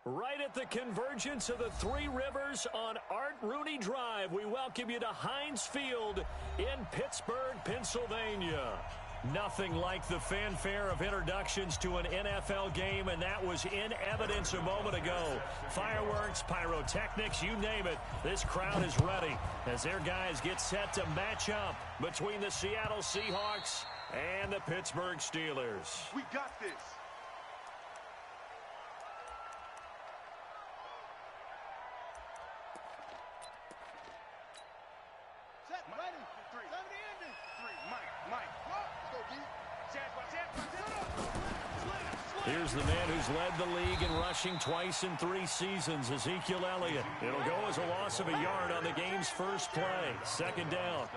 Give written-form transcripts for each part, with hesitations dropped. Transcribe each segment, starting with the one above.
Right at the convergence of the Three Rivers on Art Rooney Drive, we welcome you to Heinz Field in Pittsburgh, Pennsylvania. Nothing like the fanfare of introductions to an NFL game, and that was in evidence a moment ago. Fireworks, pyrotechnics, you name it. This crowd is ready as their guys get set to match up between the Seattle Seahawks and the Pittsburgh Steelers. We got this. Here's the man who's led the league in rushing twice in 3 seasons, Ezekiel Elliott. It'll go as a loss of a yard on the game's first play. Second down.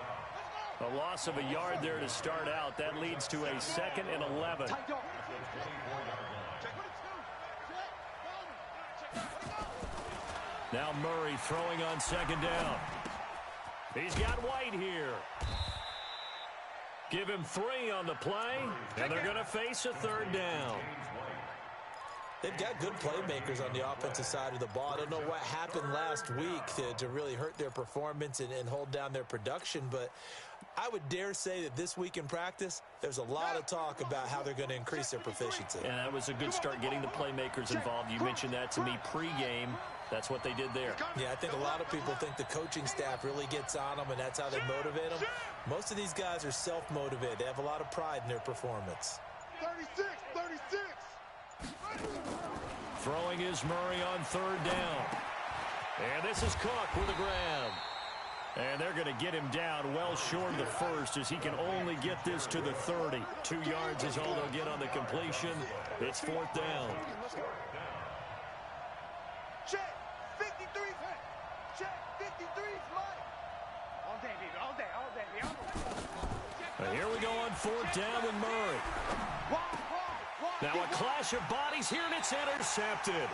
A loss of a yard there to start out. That leads to a 2nd and 11. Now Murray throwing on 2nd down. He's got White here. Give him 3 on the play, and they're going to face a 3rd down. They've got good playmakers on the offensive side of the ball. I don't know what happened last week to really hurt their performance and hold down their production, but I would dare say that this week in practice, there's a lot of talk about how they're going to increase their proficiency. And that was a good start, getting the playmakers involved. You mentioned that to me pregame. That's what they did there. Yeah, I think a lot of people think the coaching staff really gets on them, and that's how they motivate them. Most of these guys are self-motivated. They have a lot of pride in their performance. 36. Throwing is Murray on 3rd down. And this is Cook with a grab. And they're going to get him down well short of the first, as he can only get this to the 30. 2 yards is all they'll get on the completion. It's 4th down. Check 53. Check 53. All day, baby. All day. Here we go on 4th down with Murray. Now a clash of bodies here, and it's intercepted.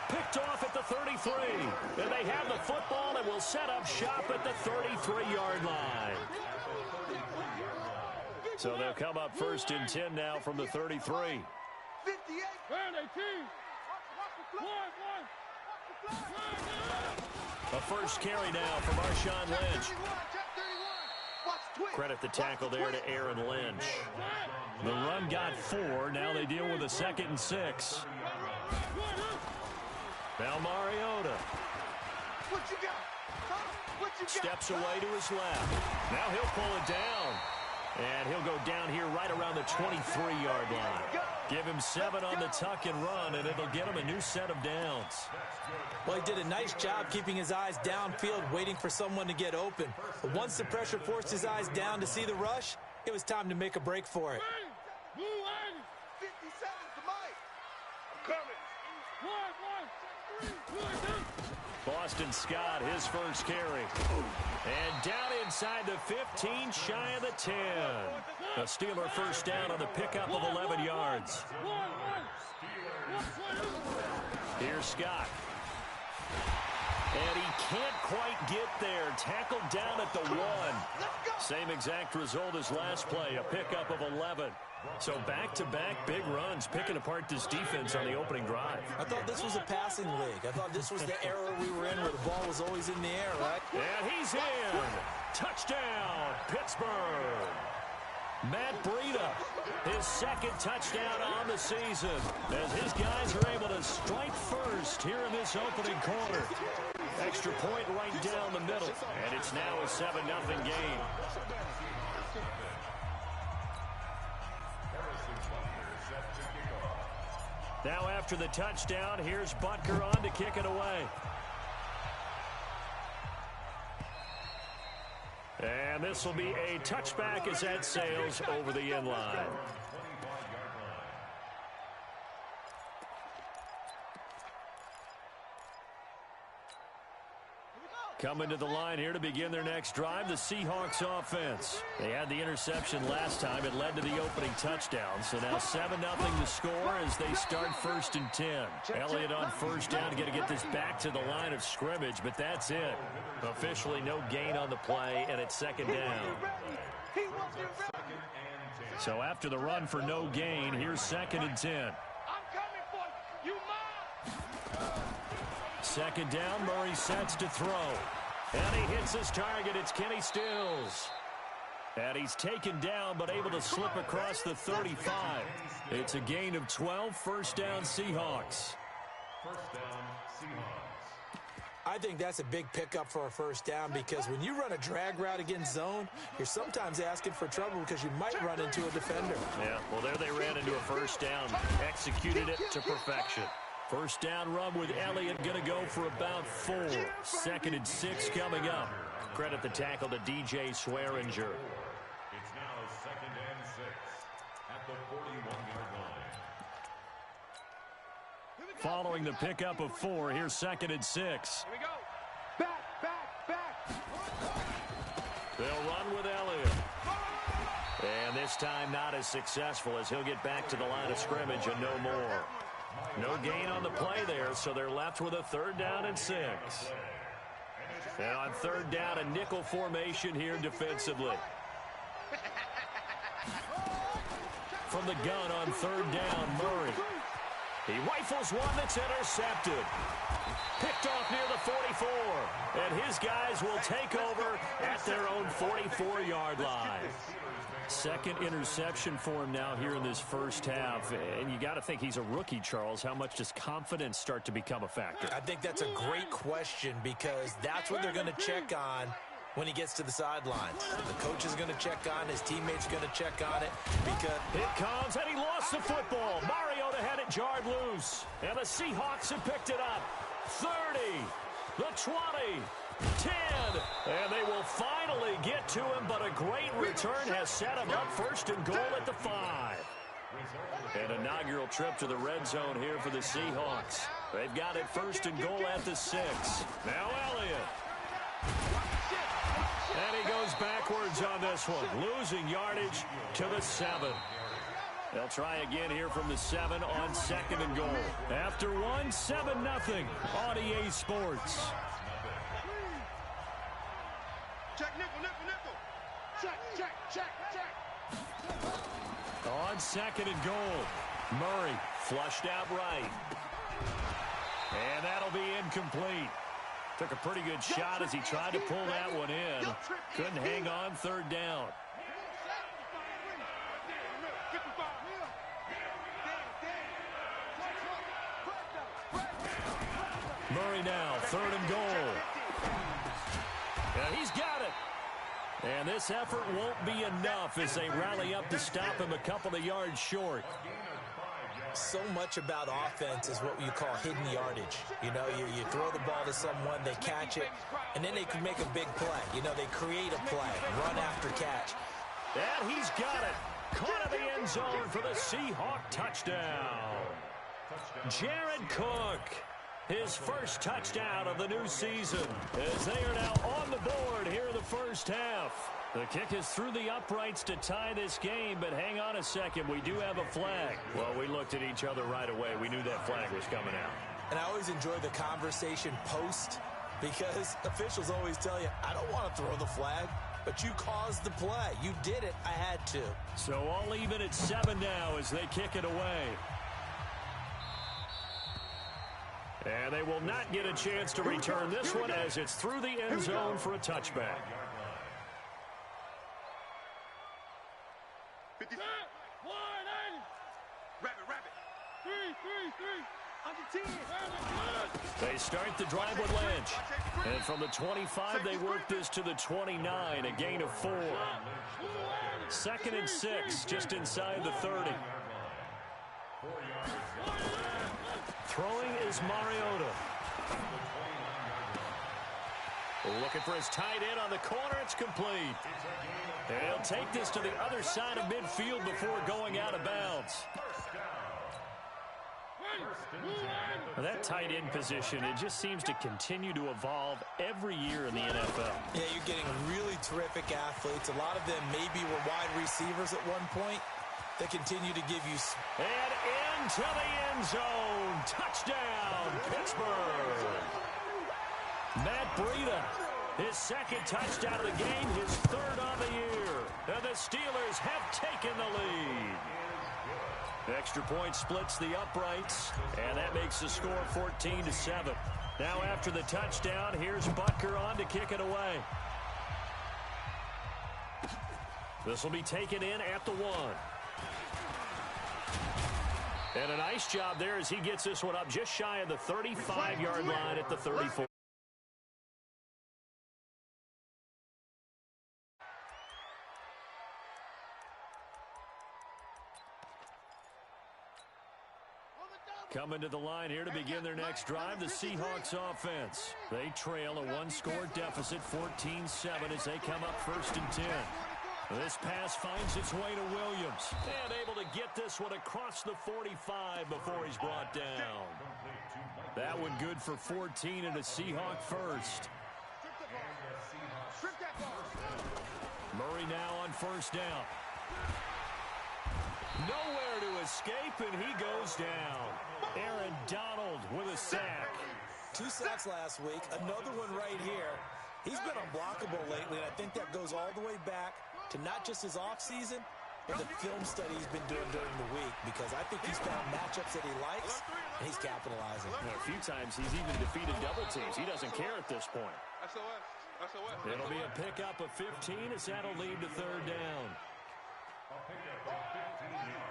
Picked off at the 33. And they have the football and will set up shop at the 33-yard line. So they'll come up 1st and 10 now from the 33. 58. A first carry now from Marshawn Lynch. Credit the tackle there to Aaron Lynch. The run got 4. Now they deal with a 2nd and 6. Now Mariota. Steps away to his left. Now he'll pull it down. And he'll go down here right around the 23-yard line. Give him 7 on the tuck and run, and it'll get him a new set of downs. Well, he did a nice job keeping his eyes downfield, waiting for someone to get open. But once the pressure forced his eyes down to see the rush, it was time to make a break for it. 57 to Mike. I'm coming. Boston Scott, his first carry. And down inside the 15, shy of the 10. A Steeler first down on the pickup of 11 yards. Here's Scott. And he can't quite get there. Tackled down at the 1. Same exact result as last play, a pickup of 11. So back-to-back big runs, picking apart this defense on the opening drive. I thought this was a passing league. I thought this was the era we were in where the ball was always in the air, right? And he's in. Touchdown, Pittsburgh. Matt Breida, his 2nd touchdown on the season, as his guys are able to strike first here in this opening quarter. Extra point right down the middle, and it's now a 7-0 game. Now after the touchdown, here's Butker on to kick it away. And this will be a touchback as that sails over the end line. Coming to the line here to begin their next drive, the Seahawks offense. They had the interception last time. It led to the opening touchdown. So now 7-0 to score as they start 1st and 10. Elliott on 1st down to get this back to the line of scrimmage, but that's it. Officially no gain on the play, and it's 2nd down. So after the run for no gain, here's 2nd and 10. I'm coming for you, Mom. Second down, Murray sets to throw. And he hits his target. It's Kenny Stills. And he's taken down, but able to slip across the 35. It's a gain of 12, first down Seahawks. First down, Seahawks. I think that's a big pickup for a first down because when you run a drag route against zone, you're sometimes asking for trouble because you might run into a defender. Yeah, well, there they ran into a first down. Executed it to perfection. First down run with Elliott going to go for about 4. Second and 6 coming up. Credit the tackle to DJ Swearinger. It's now second and 6 at the 41-yard line. Following the pickup of 4, here's second and 6. Here we go. Back. They'll run with Elliott. And this time not as successful as he'll get back to the line of scrimmage and no more. No gain on the play there, so they're left with a third down and 6. And on third down, a nickel formation here defensively. From the gun on third down, Murray. He rifles one that's intercepted. Picked off near the 44. And his guys will take over at their own 44-yard line. Second interception for him now here in this first half. And you got to think he's a rookie, Charles. How much does confidence start to become a factor? I think that's a great question because that's what they're going to check on when he gets to the sidelines. The coach is going to check on, his teammates are going to check on it because... It comes, and he lost the football. Mariota had it jarred loose. And the Seahawks have picked it up. 30, the 20, 10, and they will finally get to him, but a great return has set him up first and goal at the 5. An inaugural trip to the red zone here for the Seahawks. They've got it first and goal at the 6. Now Elliott. And he goes backwards on this one, losing yardage to the 7. They'll try again here from the 7 on second and goal. After 1, 7-0 on EA Sports. Check, nickel. Check. On second and goal, Murray flushed out right. And that'll be incomplete. Took a pretty good shot as he tried to pull that one in. Couldn't hang on third down. Murray now, third and goal. And he's got it. And this effort won't be enough as they rally up to stop him a couple of yards short. So much about offense is what you call hidden yardage. You know, you throw the ball to someone, they catch it, and then they can make a big play. You know, they create a play, run after catch. And he's got it. Caught in the end zone for the Seahawk touchdown. Jared Cook, his first touchdown of the new season, as they are now on the board here in the first half. The kick is through the uprights to tie this game, but hang on a second. We do have a flag. Well, we looked at each other right away. We knew that flag was coming out. And I always enjoy the conversation post because officials always tell you, I don't want to throw the flag, but you caused the play. You did it. I had to. So all even at 7 now as they kick it away. And they will not get a chance to return this one as it's through the end zone for a touchback. 50. Rabbit. 3. Under 10. They start the drive with Lynch. And from the 25, they work this to the 29, a gain of 4. Second and 6, just inside the 30. Throwing is Mariota. Looking for his tight end on the corner. It's complete. And he'll take this to the other side of midfield before going out of bounds. That tight end position, it just seems to continue to evolve every year in the NFL. Yeah, you're getting really terrific athletes. A lot of them maybe were wide receivers at one point. They continue to give you... And into the end zone. Touchdown, Pittsburgh. Matt Breida, his second touchdown of the game, his third on the year. And the Steelers have taken the lead. Extra point splits the uprights, and that makes the score 14-7. Now after the touchdown, here's Butker on to kick it away. This will be taken in at the 1. And a nice job there as he gets this one up just shy of the 35-yard line at the 34. Coming to the line here to begin their next drive, the Seahawks offense. They trail a one-score deficit, 14-7, as they come up 1st and 10. This pass finds its way to Williams. And able to get this one across the 45 before he's brought down. That one good for 14 and a Seahawk first. Murray now on 1st down. Nowhere to escape, and he goes down. Aaron Donald with a sack. 2 sacks last week, another one right here. He's been unblockable lately, and I think that goes all the way back to not just his offseason, but the film study he's been doing during the week, because I think he's found matchups that he likes, and he's capitalizing. Well, a few times he's even defeated double teams. He doesn't care at this point. It'll be a pickup of 15 as that'll lead to 3rd down.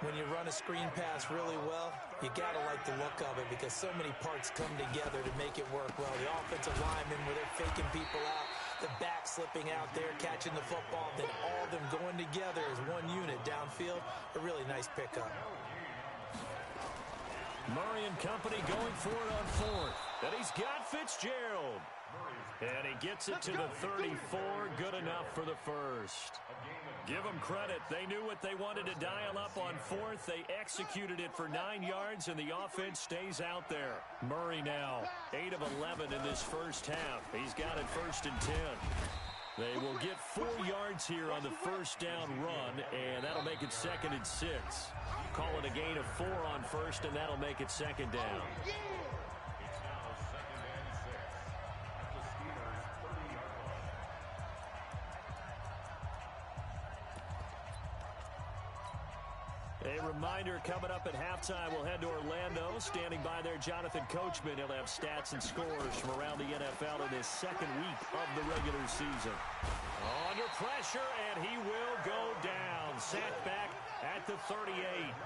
When you run a screen pass really well, you got to like the look of it because so many parts come together to make it work well. The offensive linemen, where they're faking people out, the back slipping out there, catching the football, then all of them going together as one unit downfield. A really nice pickup. Murray and company going for it on 4th. And he's got Fitzgerald. And he gets it to the 34. Good enough for the first. Give them credit. They knew what they wanted to dial up on 4th. They executed it for 9 yards, and the offense stays out there. Murray now, 8 of 11 in this first half. He's got it 1st and 10. They will get 4 yards here on the 1st down run, and that'll make it 2nd and 6. Call it a gain of 4 on 1st, and that'll make it 2nd down. A reminder, coming up at halftime, we'll head to Orlando. Standing by there, Jonathan Coachman. He'll have stats and scores from around the NFL in his 2nd week of the regular season. Under pressure, and he will go down. Sacked back at the 38.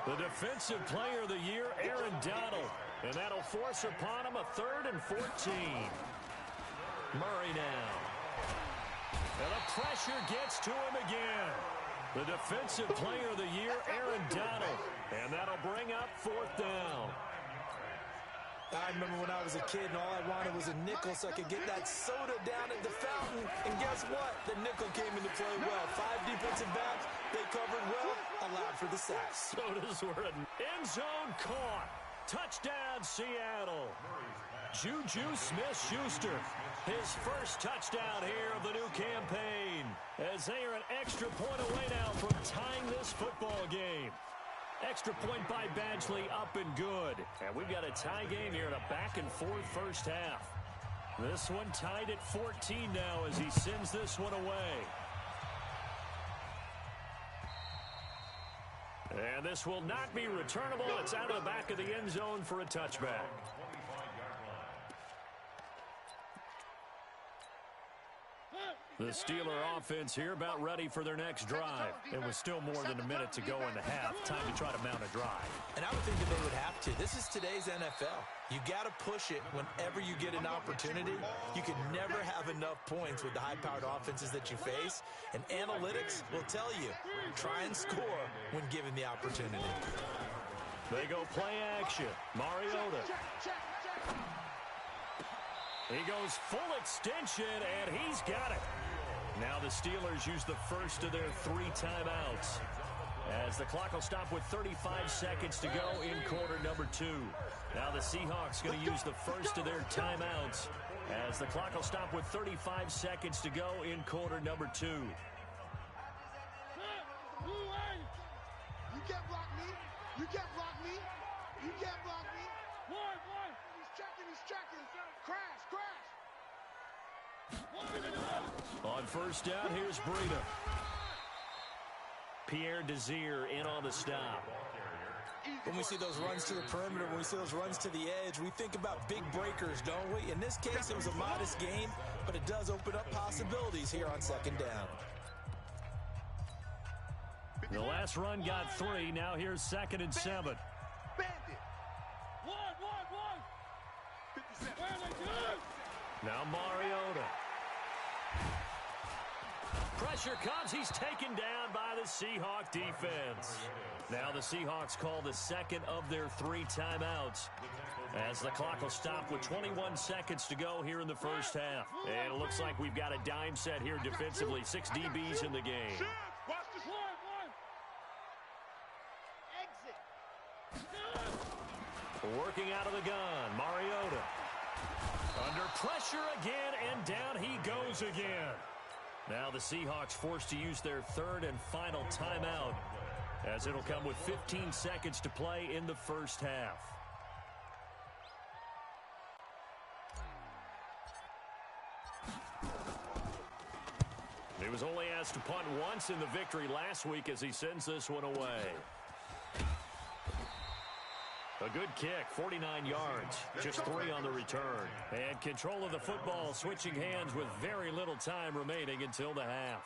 The defensive player of the year, Aaron Donald. And that'll force upon him a 3rd and 14. Murray now. And the pressure gets to him again. The defensive player of the year, Aaron Donald. And that'll bring up 4th down. I remember when I was a kid and all I wanted was a nickel so I could get that soda down at the fountain. And guess what? The nickel came into play well. 5 defensive backs, they covered well, allowed for the sack. Sodas were an end zone caught. Touchdown, Seattle. Juju Smith-Schuster, his first touchdown here of the new campaign, as they are an extra point away now from tying this football game. Extra point by Badgley, up and good. And we've got a tie game here in a back-and-forth first half. This one tied at 14 now as he sends this one away. And this will not be returnable. It's out of the back of the end zone for a touchback. The Steeler offense here about ready for their next drive. And with still more than a minute to go in the half, time to try to mount a drive. And I would think that they would have to. This is today's NFL. You got to push it whenever you get an opportunity. You can never have enough points with the high-powered offenses that you face. And analytics will tell you, try and score when given the opportunity. They go play action. Mariota. He goes full extension, and he's got it. Now the Steelers use the first of their 3 timeouts, as the clock will stop with 35 seconds to go in quarter number 2. Now the Seahawks going to use the first of their timeouts, as the clock will stop with 35 seconds to go in quarter number 2. You can't block me. You can't block me. You can't block me. One. He's checking. Crash. On first down, here's Breida. Pierre Desir in on the stop. When we see those runs to the perimeter, when we see those runs to the edge, we think about big breakers, don't we? In this case, it was a modest gain, but it does open up possibilities here on second down. The last run got 3. Now here's 2nd and 7. Now Mariota. Pressure comes. He's taken down by the Seahawk defense. Now the Seahawks call the second of their 3 timeouts, as the clock will stop with 21 seconds to go here in the first half. And it looks like we've got a dime set here defensively. 6 DBs in the game. Working out of the gun, Mariota. Under pressure again, and down he goes again. Now the Seahawks forced to use their 3rd and final timeout, as it'll come with 15 seconds to play in the first half. He was only asked to punt once in the victory last week as he sends this one away. A good kick, 49 yards, just 3 on the return. And control of the football switching hands with very little time remaining until the half.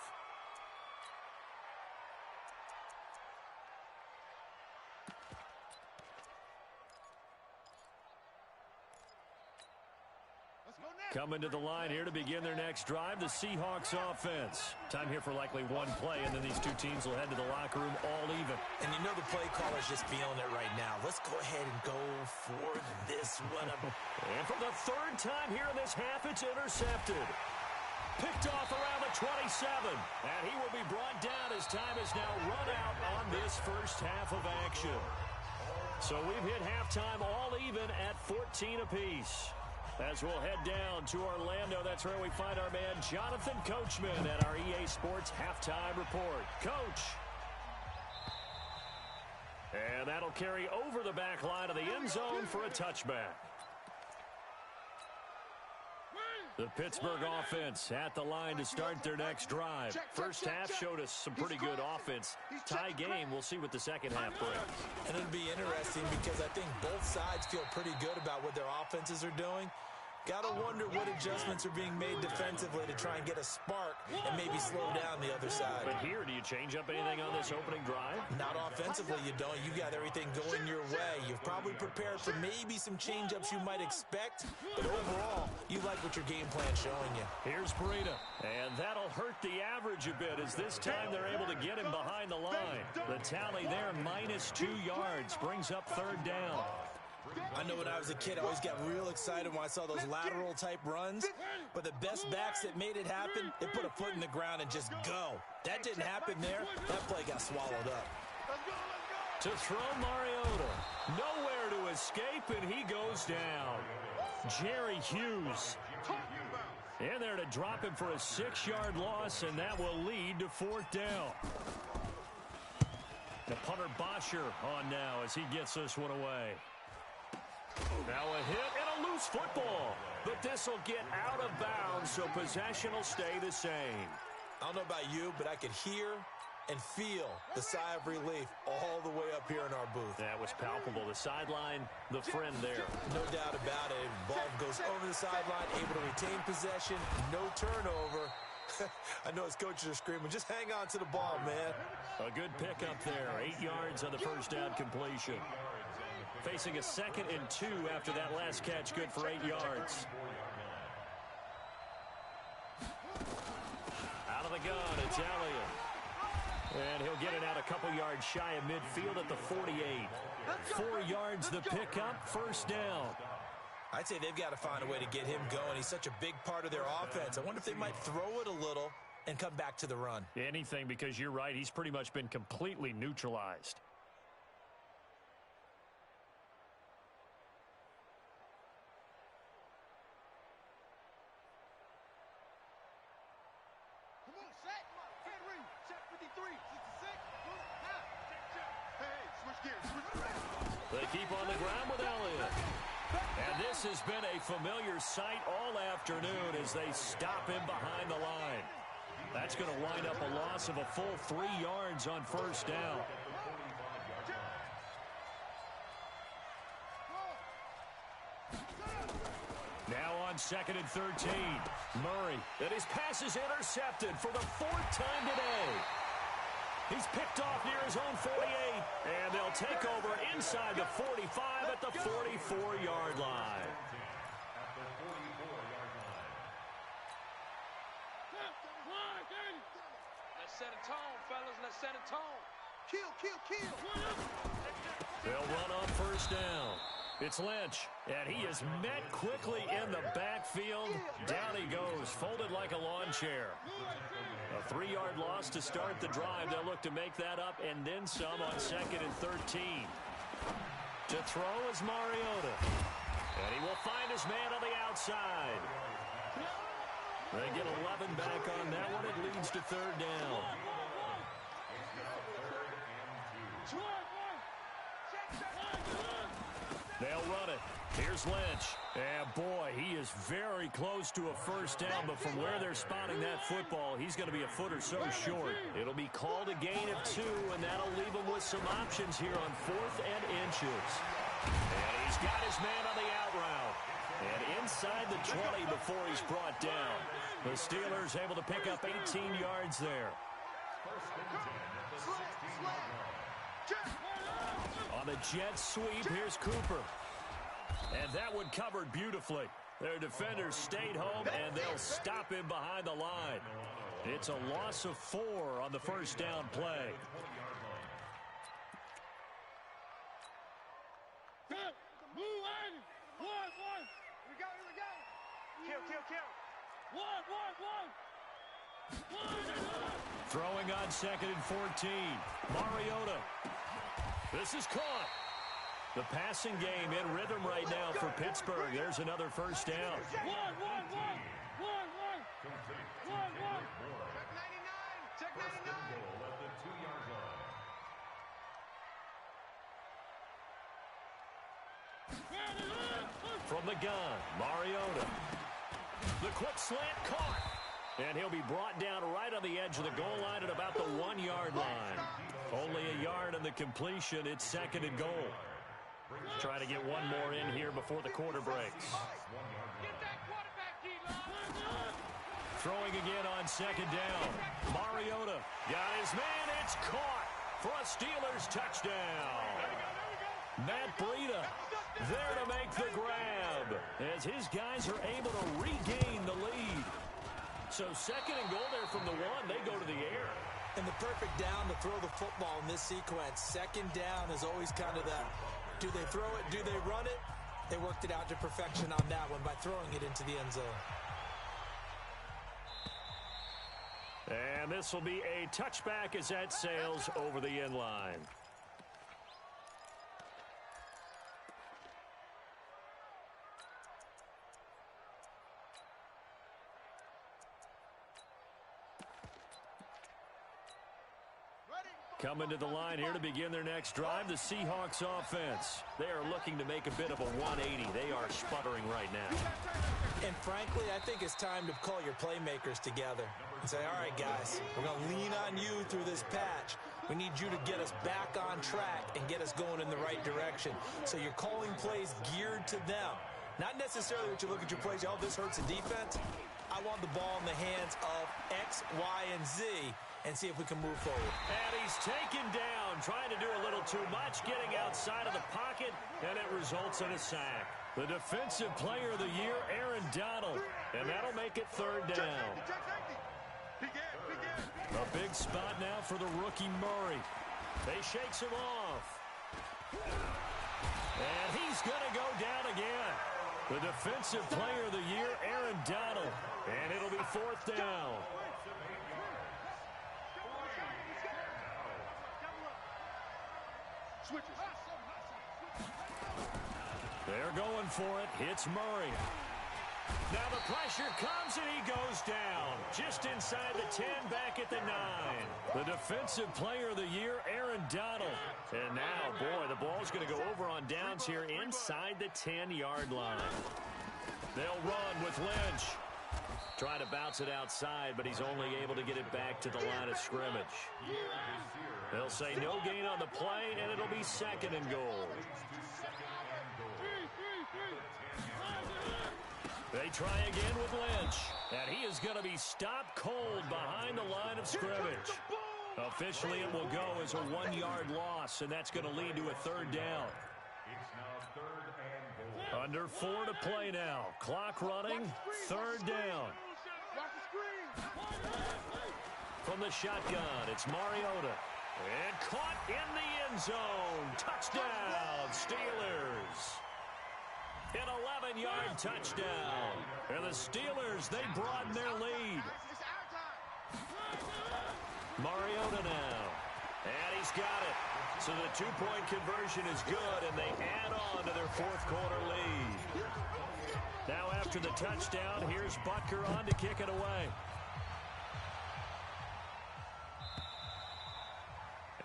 Coming to the line here to begin their next drive, the Seahawks offense. Time here for likely one play, and then these two teams will head to the locker room all even. And you know the play caller's just feeling it right now. Let's go ahead and go for this one. And for the 3rd time here in this half, it's intercepted. Picked off around the 27. And he will be brought down as time is now run out on this first half of action. So we've hit halftime all even at 14 apiece. As we'll head down to Orlando, that's where we find our man Jonathan Coachman at our EA Sports Halftime Report. Coach. And that'll carry over the back line of the end zone for a touchback. The Pittsburgh offense at the line to start their next drive. First half showed us some pretty good offense. Tie game, we'll see what the second half brings. And it'll be interesting because I think both sides feel pretty good about what their offenses are doing. Got to wonder what adjustments are being made defensively to try and get a spark and maybe slow down the other side. But here, do you change up anything on this opening drive? Not offensively, you don't. You got everything going your way. You've probably prepared for maybe some change-ups you might expect, but overall, you like what your game plan's showing you. Here's Breida, and that'll hurt the average a bit as this time they're able to get him behind the line. The tally there, -2 yards, brings up 3rd down. I know when I was a kid, I always got real excited when I saw those lateral-type runs. But the best backs that made it happen, they put a foot in the ground and just go. That didn't happen there. That play got swallowed up. To throw Mariota. Nowhere to escape, and he goes down. Jerry Hughes in there to drop him for a 6-yard loss, and that will lead to 4th down. The punter Bosher on now as he gets this one away. Now a hit and a loose football. But this will get out of bounds, so possession will stay the same. I don't know about you, but I could hear and feel the sigh of relief all the way up here in our booth. That was palpable. The sideline, the friend there. No doubt about it. Ball goes over the sideline, able to retain possession, no turnover. I know his coaches are screaming, just hang on to the ball, man. A good pickup there. 8 yards on the first down completion. Facing a 2nd and 2 after that last catch, good for 8 yards. Out of the gun, it's Elliott. And he'll get it out a couple yards shy of midfield at the 48. 4 yards the pickup, 1st down. I'd say they've got to find a way to get him going. He's such a big part of their offense. I wonder if they might throw it a little and come back to the run. Anything, because you're right, he's pretty much been completely neutralized. They keep on the ground with Elliott. And this has been a familiar sight all afternoon as they stop him behind the line. That's going to wind up a loss of a full 3 yards on 1st down. on 2nd and 13. Murray, and his pass is intercepted for the 4th time today. He's picked off near his own 48, and they'll take over inside the 45 at the 44-yard line. Let's set a tone, fellas. Let's set a tone. Kill, kill, kill. They'll run on 1st down. It's Lynch, and he is met quickly in the backfield. Down he goes, folded like a lawn chair. A 3-yard loss to start the drive. They'll look to make that up and then some on 2nd and 13. To throw is Mariota. And he will find his man on the outside. They get 11 back on that one. It leads to 3rd down. They'll run it. Here's Lynch. And boy, he is very close to a 1st down, but from where they're spotting that football, he's going to be a foot or so short. It'll be called a gain of 2, and that'll leave him with some options here on 4th and inches. And he's got his man on the out route. And inside the 20 before he's brought down. The Steelers able to pick up 18 yards there. On the jet sweep, here's Cooper. And that one covered beautifully. Their defenders stayed home, and they'll stop him behind the line. It's a loss of 4 on the 1st down play. Throwing on 2nd and 14. Mariota. This is caught. The passing game in rhythm right now for Pittsburgh. There's another 1st down. Check 99. Check 99. From the gun, Mariota. The quick slant caught. And he'll be brought down right on the edge of the goal line at about the 1-yard line. Only a yard on the completion. It's 2nd and goal. Try to get one more in here before the quarter breaks. Throwing again on 2nd down. Mariota got his man. It's caught for a Steelers touchdown. Matt Breida there to make the grab as his guys are able to regain the lead. So 2nd and goal there from the 1. They go to the air. And the perfect down to throw the football in this sequence. 2nd down is always kind of that. Do they throw it? Do they run it? They worked it out to perfection on that one by throwing it into the end zone. And this will be a touchback as that sails over the end line. Coming to the line here to begin their next drive, the Seahawks offense. They are looking to make a bit of a 180. They are sputtering right now. And frankly, I think it's time to call your playmakers together and say, all right, guys, we're going to lean on you through this patch. We need you to get us back on track and get us going in the right direction. So you're calling plays geared to them. Not necessarily what you look at your plays, oh, this hurts the defense. I want the ball in the hands of X, Y, and Z and see if we can move forward. And he's taken down, trying to do a little too much, getting outside of the pocket, and it results in a sack. The defensive player of the year, Aaron Donald, and that'll make it 3rd down. A big spot now for the rookie Murray. They shakes him off. And he's going to go down again. The defensive player of the year, Aaron Donald, and it'll be 4th down. They're going for it. Hits Murray. Now the pressure comes and he goes down. Just inside the 10, back at the 9. The defensive player of the year, Aaron Donald. And now, boy, the ball's going to go over on downs here inside the 10-yard line. They'll run with Lynch. Trying to bounce it outside, but he's only able to get it back to the line of scrimmage. They'll say no gain on the play, and it'll be 2nd and goal. They try again with Lynch, and he is going to be stopped cold behind the line of scrimmage. Officially, it will go as a 1-yard loss, and that's going to lead to a third down. Under 4 to play now. Clock running, third down. From the shotgun, it's Mariota. And caught in the end zone. Touchdown, Steelers. An 11-yard touchdown. And the Steelers, they broaden their lead. Mariota now. And he's got it. So the two-point conversion is good, and they add on to their fourth-quarter lead. Now after the touchdown, here's Butker on to kick it away.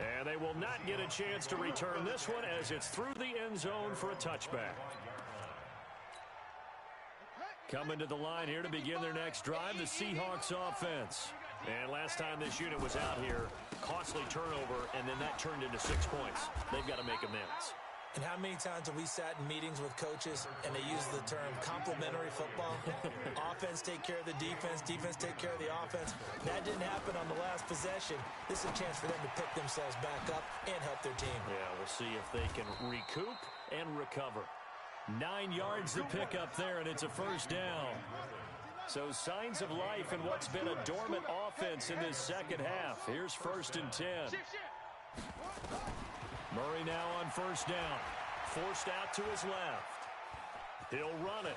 And they will not get a chance to return this one as it's through the end zone for a touchback. Coming to the line here to begin their next drive, the Seahawks offense. And last time this unit was out here, costly turnover, and then that turned into 6 points. They've got to make amends. And how many times have we sat in meetings with coaches and they use the term complementary football? Offense take care of the defense, defense take care of the offense. That didn't happen on the last possession. This is a chance for them to pick themselves back up and help their team. Yeah, we'll see if they can recoup and recover. 9 yards to pick up there, and it's a first down. So signs of life in what's been a dormant offense in this second half. Here's 1st and 10. Murray now on first down. Forced out to his left. He'll run it.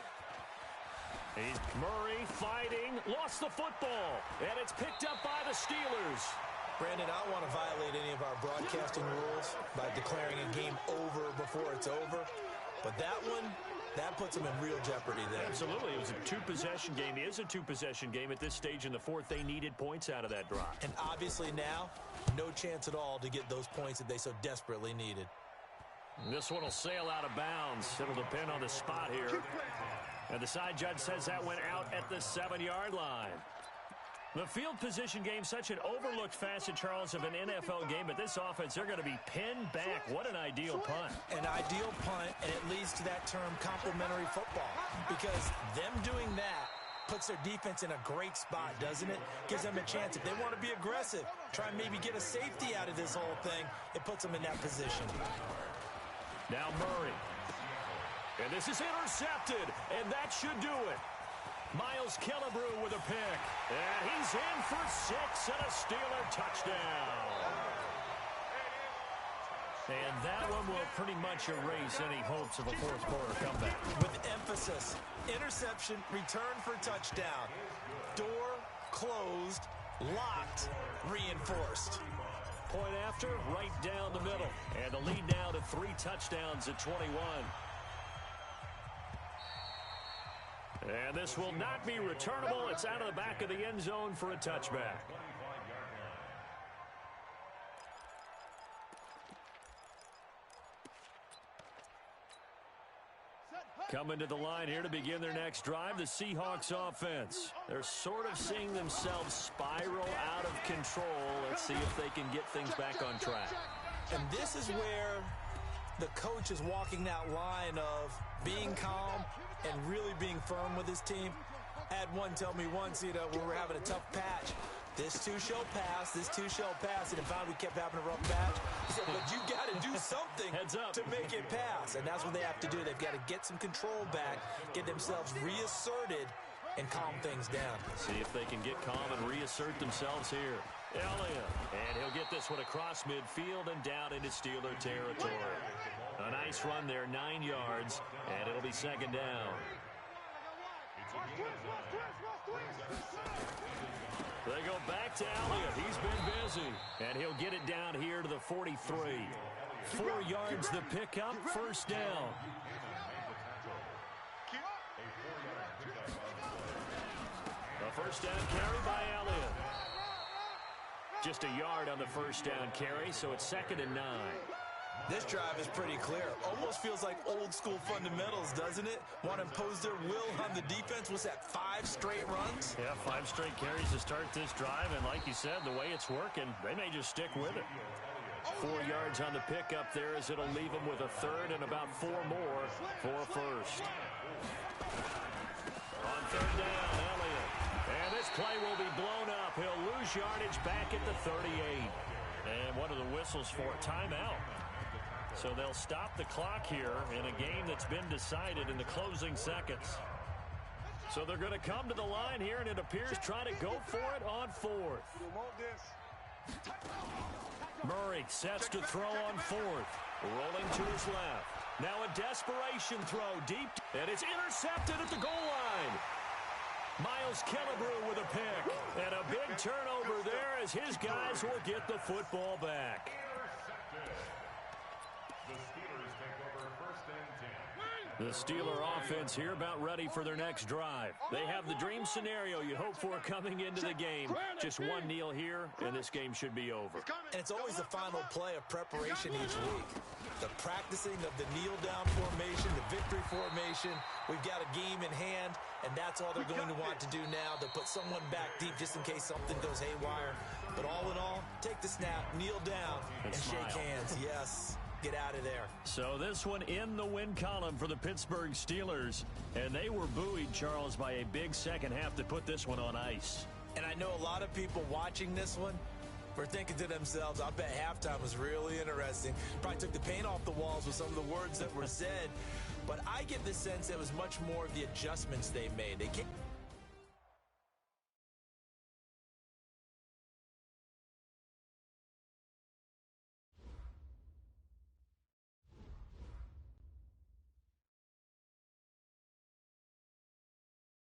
He's Murray fighting. Lost the football. And it's picked up by the Steelers. Brandon, I don't want to violate any of our broadcasting rules by declaring a game over before it's over. But that one, that puts them in real jeopardy there. Absolutely. It was a two-possession game. It is a two-possession game at this stage in the fourth. They needed points out of that drive. And obviously now, no chance at all to get those points that they so desperately needed. This one will sail out of bounds. It'll depend on the spot here. And the side judge says that went out at the 7-yard line. The field position game, such an overlooked facet, Charles, of an NFL game. But this offense, they're going to be pinned back. What an ideal punt. An ideal punt, and it leads to that term complementary football. Because them doing that puts their defense in a great spot, doesn't it? Gives them a chance. If they want to be aggressive, try and maybe get a safety out of this whole thing, it puts them in that position. Now Murray. And this is intercepted, and that should do it. Miles Killebrew with a pick. And he's in for 6 and a Steeler touchdown. And that one will pretty much erase any hopes of a fourth-quarter comeback. With emphasis, interception, return for touchdown. Door closed, locked, reinforced. Point after, right down the middle. And the lead now to 3 touchdowns at 21. And this will not be returnable. It's out of the back of the end zone for a touchback. Coming to the line here to begin their next drive, the Seahawks offense. They're sort of seeing themselves spiral out of control. Let's see if they can get things back on track. And this is where the coach is walking that line of being calm and really being firm with his team. I had one tell me once, when we're having a tough patch, this too shall pass, this too shall pass, and if we kept having a rough patch, he said, but you got to do something Heads up. to make it pass, and that's what they have to do. They've got to get some control back, get themselves reasserted, and calm things down. See if they can get calm and reassert themselves here. Elliott, and he'll get this one across midfield and down into Steeler territory. A nice run there, 9 yards, and it'll be second down. They go back to Elliott. He's been busy, and he'll get it down here to the 43. 4 yards the pickup, first down. A first down carry by Elliott. Just a yard on the first down carry, so it's 2nd and 9. This drive is pretty clear. Almost feels like old school fundamentals, doesn't it? Want to impose their will on the defense. Was that 5 straight runs? Yeah, 5 straight carries to start this drive, and like you said, the way it's working, they may just stick with it. 4 yards on the pickup there as it'll leave them with a third and about 4 more for a first. third down, Elliott. And this play will be blown up. He'll lose yardage back at the 38. And what are the whistles for? Timeout. So they'll stop the clock here in a game that's been decided in the closing seconds. So they're going to come to the line here, and it appears trying to go for it on fourth. Murray sets to throw on fourth. Rolling to his left. Now a desperation throw deep, and it's intercepted at the goal line. Miles Killebrew with a pick, and a big turnover there as his guys will get the football back. The Steeler offense here about ready for their next drive. They have the dream scenario you hope for coming into the game. Just one kneel here, and this game should be over. And it's always the final play of preparation each week. The practicing of the kneel-down formation, the victory formation. We've got a game in hand, and that's all they're going to want to do now, to put someone back deep just in case something goes haywire. But all in all, take the snap, kneel down, and shake hands. Yes. Get out of there. So this one in the win column for the Pittsburgh Steelers. And they were buoyed, Charles, by a big second half to put this one on ice. And I know a lot of people watching this one were thinking to themselves, I bet halftime was really interesting. Probably took the paint off the walls with some of the words that were said. But I get the sense it was much more of the adjustments they made. They